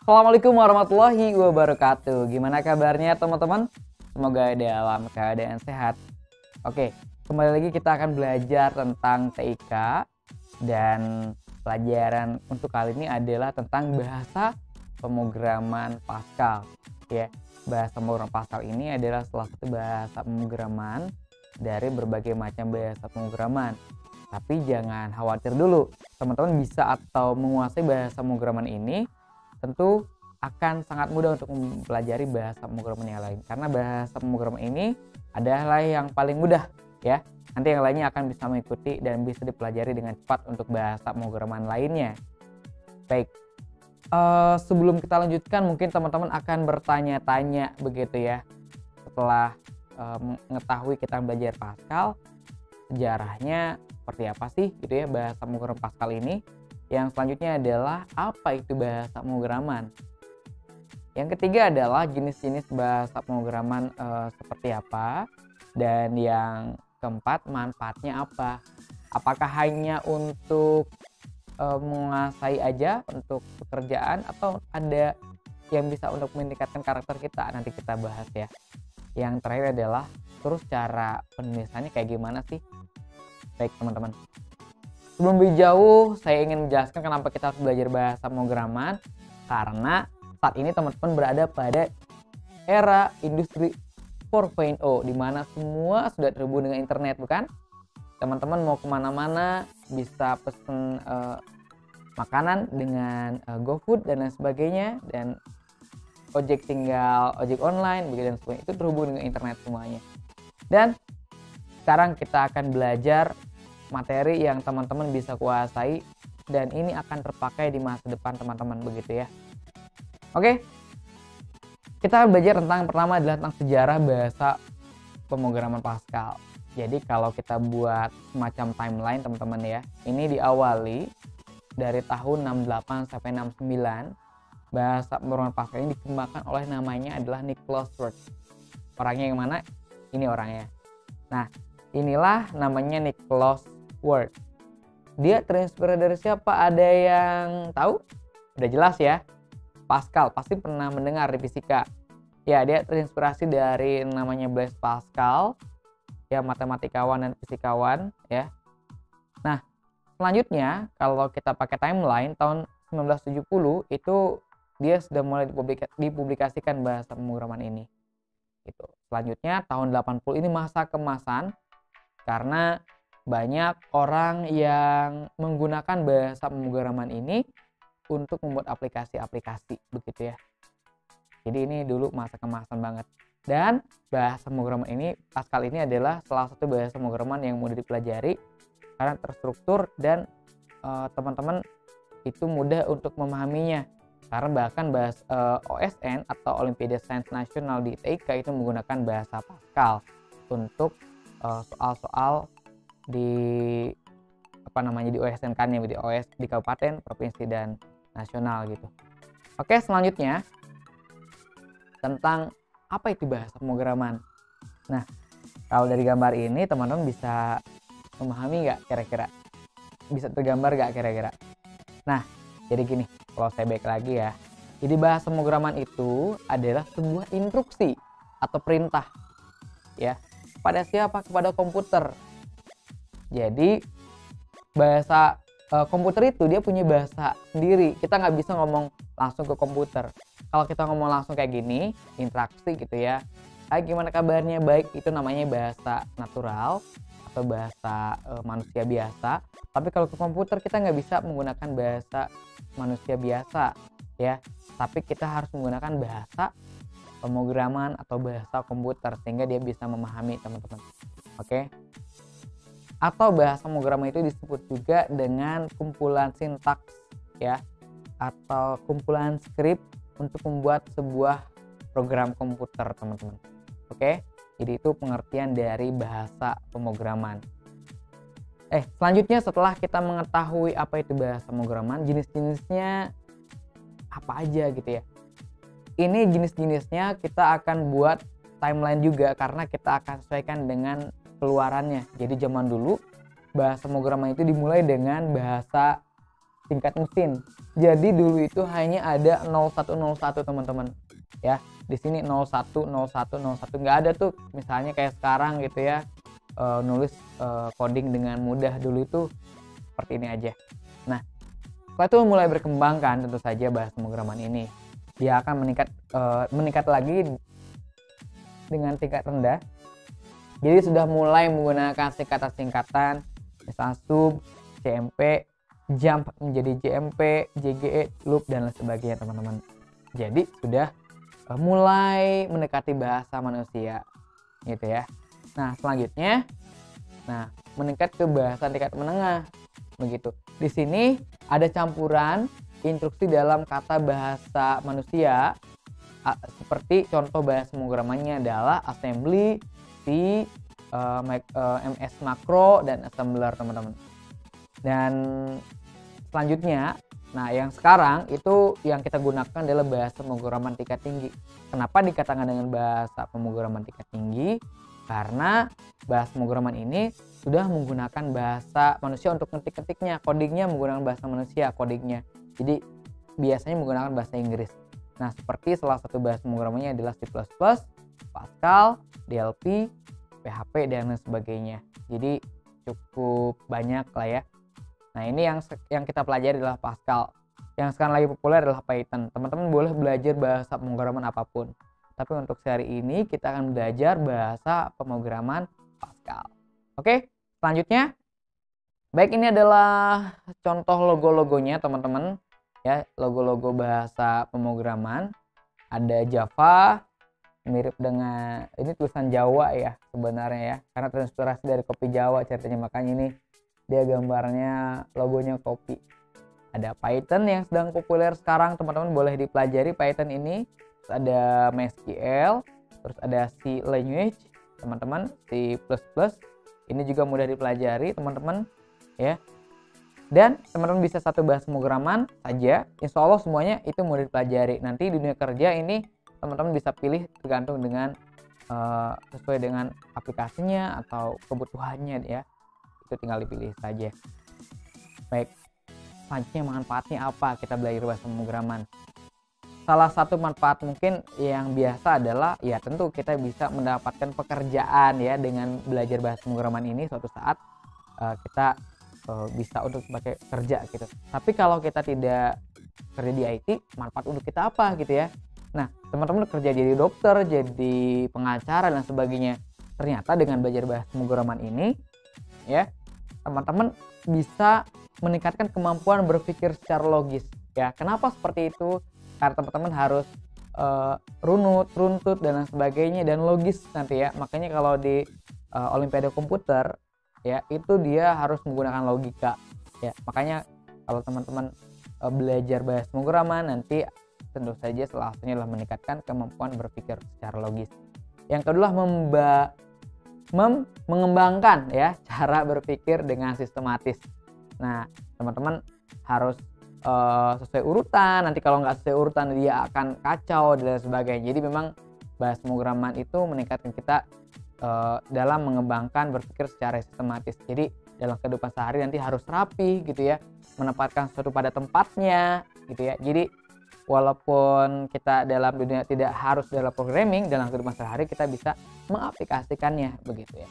Assalamualaikum warahmatullahi wabarakatuh. Gimana kabarnya teman-teman? Semoga dalam keadaan sehat. Oke, kembali lagi kita akan belajar tentang TIK dan pelajaran untuk kali ini adalah tentang bahasa pemrograman Pascal. Ya, bahasa pemrograman Pascal ini adalah salah satu bahasa pemrograman dari berbagai macam bahasa pemrograman. Tapi jangan khawatir dulu, teman-teman bisa atau menguasai bahasa pemrograman ini tentu akan sangat mudah untuk mempelajari bahasa pemrograman yang lain, karena bahasa pemrograman ini adalah yang paling mudah ya. Nanti yang lainnya akan bisa mengikuti dan bisa dipelajari dengan cepat untuk bahasa pemrograman lainnya. Baik, sebelum kita lanjutkan mungkin teman-teman akan bertanya-tanya begitu ya, setelah mengetahui kita belajar Pascal, sejarahnya seperti apa sih gitu ya bahasa pemrograman Pascal ini. Yang selanjutnya adalah apa itu bahasa pemrograman. Yang ketiga adalah jenis-jenis bahasa pemrograman seperti apa. Dan yang keempat, manfaatnya apa. Apakah hanya untuk menguasai aja untuk pekerjaan, atau ada yang bisa untuk meningkatkan karakter kita, nanti kita bahas ya. Yang terakhir adalah terus cara penulisannya kayak gimana sih. Baik teman-teman, sebelum lebih jauh, saya ingin menjelaskan kenapa kita harus belajar bahasa pemrograman. Karena saat ini teman-teman berada pada era industri 4.0, di mana semua sudah terhubung dengan internet, bukan? Teman-teman mau kemana-mana bisa pesen makanan dengan GoFood dan lain sebagainya, dan ojek online, begitu dan sebagainya, itu terhubung dengan internet semuanya. Dan sekarang kita akan belajar materi yang teman-teman bisa kuasai dan ini akan terpakai di masa depan teman-teman begitu ya. Oke, kita belajar tentang pertama adalah tentang sejarah bahasa pemrograman Pascal. Jadi kalau kita buat semacam timeline teman-teman ya, ini diawali dari tahun 68 sampai 69. Bahasa pemrograman Pascal ini dikembangkan oleh namanya adalah Nicholas Wirth. Orangnya yang mana? Ini orangnya. Nah, inilah namanya Nicholas Wirth. Dia terinspirasi dari siapa? Ada yang tahu? Udah jelas ya. Pascal, pasti pernah mendengar di fisika. Ya, dia terinspirasi dari namanya Blaise Pascal, ya, matematikawan dan fisikawan ya. Nah, selanjutnya kalau kita pakai timeline tahun 1970 itu dia sudah mulai dipublikasikan bahasa pemrograman ini. Gitu. Selanjutnya tahun 80 ini masa kemasan, karena banyak orang yang menggunakan bahasa pemrograman ini untuk membuat aplikasi-aplikasi begitu ya. Jadi ini dulu masa kemasan banget. Dan bahasa pemrograman ini, Pascal ini adalah salah satu bahasa pemrograman yang mudah dipelajari karena terstruktur dan teman-teman itu mudah untuk memahaminya. Karena bahkan OSN atau Olimpiade Sains Nasional di TIK itu menggunakan bahasa Pascal untuk soal-soal di di OSN kan ya, di kabupaten, provinsi dan nasional gitu. Oke, selanjutnya tentang apa itu bahasa pemrograman. Nah, kalau dari gambar ini teman-teman bisa memahami nggak kira-kira? Bisa tergambar nggak kira-kira? Nah, jadi gini, kalau saya baik lagi ya. Jadi bahasa pemrograman itu adalah sebuah instruksi atau perintah ya. Kepada siapa? Kepada komputer. Jadi bahasa komputer itu dia punya bahasa sendiri. Kita nggak bisa ngomong langsung ke komputer. Kalau kita ngomong langsung kayak gini, interaksi gitu ya. Hai, gimana kabarnya? Baik, itu namanya bahasa natural atau bahasa manusia biasa. Tapi kalau ke komputer kita nggak bisa menggunakan bahasa manusia biasa ya. Tapi kita harus menggunakan bahasa pemrograman atau bahasa komputer sehingga dia bisa memahami teman-teman. Oke. Atau bahasa pemrograman itu disebut juga dengan kumpulan sintaks ya, atau kumpulan skrip untuk membuat sebuah program komputer teman-teman. Oke, jadi itu pengertian dari bahasa pemrograman. Selanjutnya setelah kita mengetahui apa itu bahasa pemrograman, jenis-jenisnya apa aja gitu ya. Ini jenis-jenisnya kita akan buat timeline juga karena kita akan sesuaikan dengan keluarannya. Jadi zaman dulu bahasa pemrograman itu dimulai dengan bahasa tingkat mesin. Jadi dulu itu hanya ada 0101 teman-teman ya. Di sini 010101 nggak ada tuh misalnya kayak sekarang gitu ya, nulis coding dengan mudah. Dulu itu seperti ini aja. Nah, setelah itu mulai berkembang kan tentu saja bahasa pemrograman ini. Dia akan meningkat lagi dengan tingkat rendah. Jadi sudah mulai menggunakan singkatan-singkatan, misal sub, CMP, jump menjadi JMP, JGE, loop dan lain sebagainya teman-teman. Jadi sudah mulai mendekati bahasa manusia gitu ya. Nah, selanjutnya meningkat ke bahasa tingkat menengah begitu. Di sini ada campuran instruksi dalam kata bahasa manusia, seperti contoh bahasa pemrogramannya adalah assembly, C, MS makro dan assembler teman-teman. Dan selanjutnya, yang sekarang itu yang kita gunakan adalah bahasa pemrograman tingkat tinggi. Kenapa dikatakan dengan bahasa pemrograman tingkat tinggi? Karena bahasa pemrograman ini sudah menggunakan bahasa manusia untuk ketik-ketiknya, codingnya menggunakan bahasa manusia codingnya. Jadi biasanya menggunakan bahasa Inggris. Nah, seperti salah satu bahasa pemrogramannya adalah C++, Pascal, DLP, PHP dan lain sebagainya. Jadi cukup banyak lah ya. Nah, ini yang kita pelajari adalah Pascal. Yang sekarang lagi populer adalah Python. Teman-teman boleh belajar bahasa pemrograman apapun. Tapi untuk seri ini kita akan belajar bahasa pemrograman Pascal. Oke, selanjutnya. Baik, ini adalah contoh logo-logonya teman-teman. Ya, logo-logo bahasa pemrograman. Ada Java, mirip dengan ini tulisan Jawa ya sebenarnya ya. Karena terinspirasi dari kopi Jawa ceritanya, makanya ini dia gambarnya logonya kopi. Ada Python yang sedang populer sekarang, teman-teman boleh dipelajari Python ini. Terus ada MySQL, terus ada C language, teman-teman, C++. Ini juga mudah dipelajari, teman-teman, ya. Dan teman-teman bisa satu bahasa pemrograman saja, insya Allah semuanya itu mudah dipelajari. Nanti di dunia kerja ini teman-teman bisa pilih tergantung dengan sesuai dengan aplikasinya atau kebutuhannya ya. Itu tinggal dipilih saja. Baik, selanjutnya manfaatnya apa kita belajar bahasa pemrograman? Salah satu manfaat mungkin yang biasa adalah ya tentu kita bisa mendapatkan pekerjaan ya dengan belajar bahasa pemrograman ini. Suatu saat kita bisa untuk sebagai kerja gitu. Tapi kalau kita tidak kerja di IT, manfaat untuk kita apa gitu ya? Nah, teman-teman kerja jadi dokter, jadi pengacara dan sebagainya. Ternyata dengan belajar bahasa pemrograman ini ya, teman-teman bisa meningkatkan kemampuan berpikir secara logis ya. Kenapa seperti itu? Karena teman-teman harus runut, runtut dan lain sebagainya dan logis nanti ya. Makanya kalau di Olimpiade komputer ya itu dia harus menggunakan logika ya. Makanya kalau teman-teman belajar bahasa pemrograman nanti tentu saja salah satunya adalah meningkatkan kemampuan berpikir secara logis. Yang kedua mengembangkan ya cara berpikir dengan sistematis. Nah, teman-teman harus sesuai urutan. Nanti kalau nggak sesuai urutan dia akan kacau dan sebagainya. Jadi memang bahasa pemrograman itu meningkatkan kita dalam mengembangkan berpikir secara sistematis. Jadi dalam kehidupan sehari nanti harus rapi gitu ya, menempatkan sesuatu pada tempatnya gitu ya. Jadi walaupun kita dalam dunia tidak harus dalam programming, dalam kehidupan sehari kita bisa mengaplikasikannya begitu ya.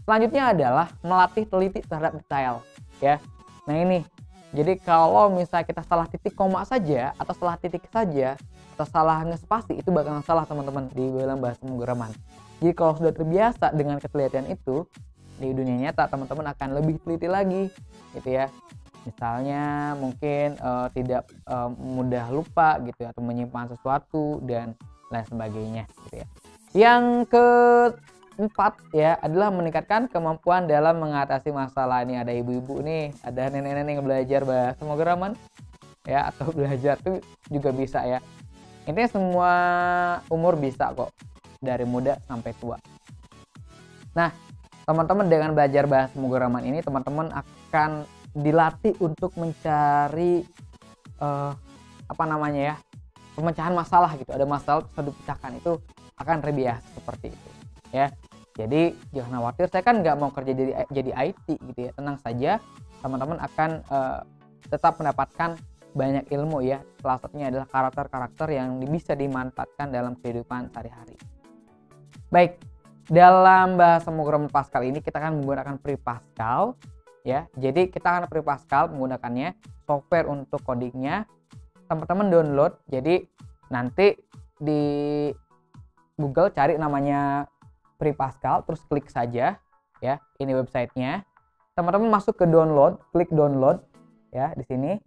Selanjutnya adalah melatih teliti terhadap detail ya. Nah ini, jadi kalau misalnya kita salah titik koma saja atau salah titik saja atau salah ngespasi itu bakalan salah teman-teman di dalam bahasa pemrograman. Jadi kalau sudah terbiasa dengan ketelitian itu di dunia nyata, teman-teman akan lebih teliti lagi gitu ya. Misalnya mungkin tidak mudah lupa gitu atau menyimpan sesuatu dan lain sebagainya gitu ya. Yang keempat ya adalah meningkatkan kemampuan dalam mengatasi masalah. Ini ada ibu-ibu nih, ada nenek-nenek yang belajar bahasa pemrograman ya, atau belajar tuh juga bisa ya. Intinya semua umur bisa kok, dari muda sampai tua. Nah, teman-teman dengan belajar bahasa pemrograman ini teman-teman akan dilatih untuk mencari pemecahan masalah gitu. Ada masalah terus dipecahkan, itu akan terbiasa seperti itu ya. Jadi jangan khawatir, saya kan nggak mau kerja jadi IT gitu ya. Tenang saja, teman-teman akan tetap mendapatkan banyak ilmu ya. Salah satunya adalah karakter-karakter yang bisa dimanfaatkan dalam kehidupan sehari-hari. Baik, dalam bahasa pemrograman Pascal ini kita akan menggunakan pre-Pascal ya. Jadi kita akan pre-Pascal menggunakannya, software untuk codingnya. Teman-teman download. Jadi nanti di Google cari namanya pre-Pascal, terus klik saja ya. Ini websitenya. Teman-teman masuk ke download, klik download ya di sini.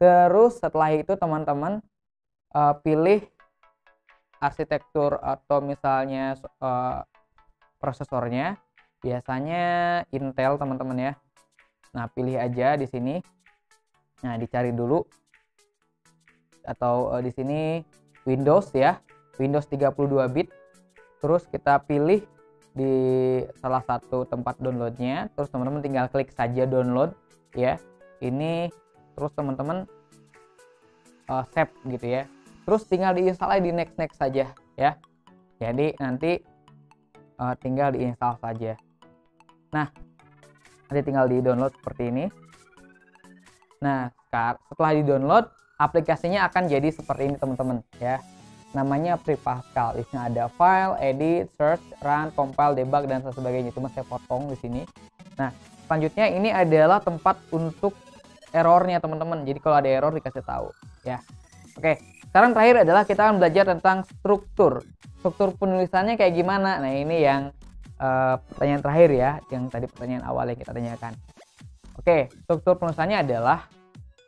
Terus setelah itu teman-teman pilih arsitektur atau misalnya prosesornya. Biasanya Intel teman-teman ya. Nah, pilih aja di sini. Nah, dicari dulu. Atau di sini Windows ya. Windows 32 bit. Terus kita pilih di salah satu tempat downloadnya. Terus teman-teman tinggal klik saja download ya. Ini terus teman-teman save gitu ya. Terus tinggal diinstal di next saja ya. Jadi nanti tinggal diinstal saja. Nah, nanti tinggal di download seperti ini. Nah, setelah di download, aplikasinya akan jadi seperti ini teman-teman ya. Namanya pre-Pascal. Isinya ada file, edit, search, run, compile, debug dan sebagainya. Cuma saya potong di sini. Nah, selanjutnya ini adalah tempat untuk errornya teman-teman. Jadi kalau ada error dikasih tahu ya. Oke, sekarang terakhir adalah kita akan belajar tentang struktur penulisannya kayak gimana. Nah, ini yang pertanyaan terakhir ya, yang tadi pertanyaan awal yang kita tanyakan. Oke, struktur penulisannya adalah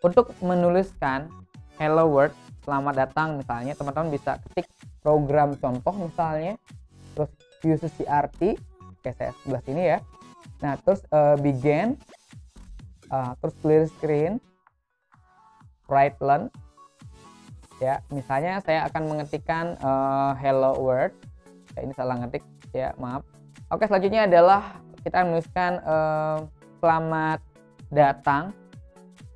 untuk menuliskan hello world, selamat datang misalnya, teman-teman bisa ketik program contoh misalnya, terus use CRT, oke saya sebelah sini ya. Nah, terus begin, terus clear screen, write learn ya. Misalnya saya akan mengetikkan hello world ya, ini salah ngetik ya, maaf. Oke, selanjutnya adalah kita akan menuliskan selamat datang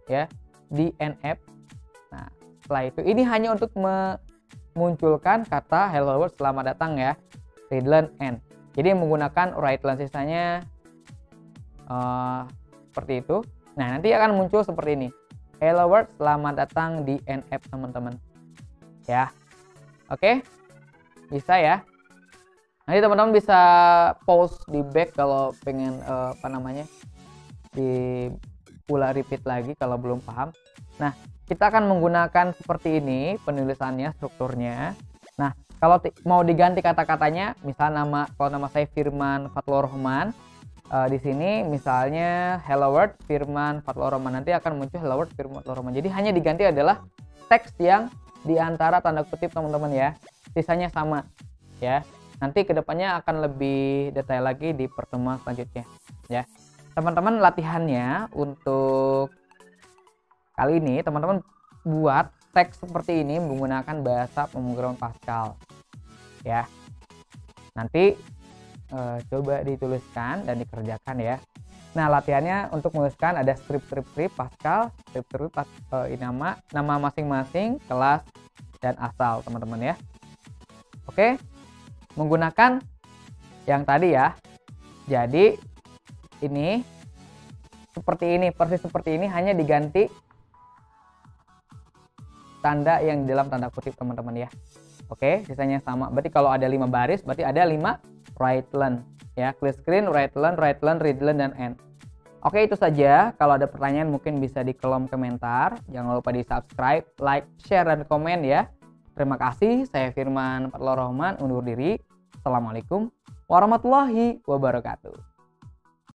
ya di NF. Nah, setelah itu ini hanya untuk memunculkan kata hello world, selamat datang ya, read learn end. Jadi menggunakan write learn, sisanya seperti itu. Nah, nanti akan muncul seperti ini, hello world, selamat datang di NF teman-teman ya. Oke, bisa ya. Nanti teman-teman bisa pause di back kalau pengen di pula repeat lagi kalau belum paham. Nah, kita akan menggunakan seperti ini penulisannya, strukturnya. Nah, kalau mau diganti kata-katanya, misal kalau nama saya Firman Fatlur Rahman, di sini misalnya hello world Firman Fatlur Rahman, nanti akan muncul hello world Firman Fatlur Rahman. Jadi hanya diganti adalah teks yang di antara tanda kutip teman-teman ya. Sisanya sama ya. Nanti kedepannya akan lebih detail lagi di pertemuan selanjutnya ya. Teman-teman, latihannya untuk kali ini teman-teman buat teks seperti ini menggunakan bahasa pemrograman Pascal ya. Nanti coba dituliskan dan dikerjakan ya. Nah, latihannya untuk menuliskan ada script Pascal, nama masing-masing, kelas dan asal teman-teman ya. Oke, menggunakan yang tadi ya. Jadi ini seperti ini, persis seperti ini, hanya diganti tanda yang di dalam tanda kutip teman-teman ya. Oke, sisanya sama. Berarti kalau ada 5 baris, berarti ada 5 write learn ya. Clear screen, write learn, read learn dan end. Oke, itu saja. Kalau ada pertanyaan mungkin bisa di kolom komentar. Jangan lupa di subscribe, like, share dan komen ya. Terima kasih. Saya Firman Fatlur Rahman undur diri. Assalamualaikum warahmatullahi wabarakatuh.